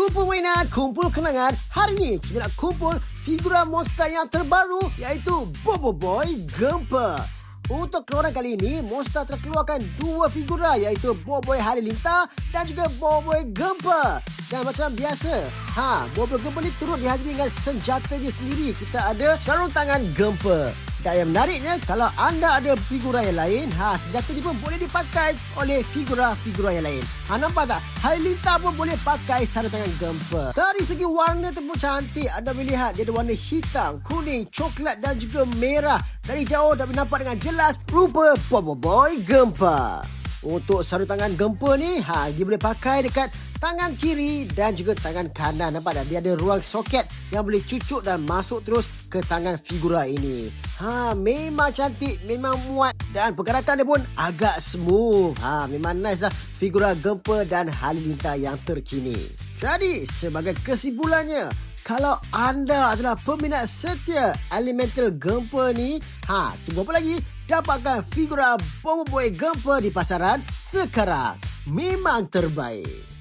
Kumpul mainan, kumpul kenangan. Hari ni kita nak kumpul figura monster yang terbaru iaitu Bobo Boy Gempa. Untuk keluaran kali ini, Monster telah keluarkan dua figura iaitu Bobo Boy Halilintar dan juga Bobo Boy Gempa. Dan macam biasa, Bobo Boy Gempa ni turut dihadiri dengan senjatanya sendiri. Kita ada sarung tangan Gempa. Dan yang menariknya, kalau anda ada figura yang lain, senjata ni pun boleh dipakai oleh figura-figura yang lain. Nampak tak? Halilintar pun boleh pakai sarung tangan Gempa. Dari segi warna tu pun cantik. Anda boleh lihat dia ada warna hitam, kuning, coklat dan juga merah. Dari jauh dapat nampak dengan jelas rupa Bobo Boy Gempa. Untuk sarung tangan Gempa ni, dia boleh pakai dekat tangan kiri dan juga tangan kanan. Nampak tak? Dia ada ruang soket yang boleh cucuk dan masuk terus ke tangan figura ini. Memang cantik, memang muat dan pergerakan dia pun agak smooth. Memang nice lah figura Gempa dan Halilintar yang terkini. Jadi, sebagai kesimpulannya, kalau anda adalah peminat setia Elemental Gempa ni, tunggu apa lagi? Dapatkan figura Bobo Boy Gempa di pasaran sekarang. Memang terbaik.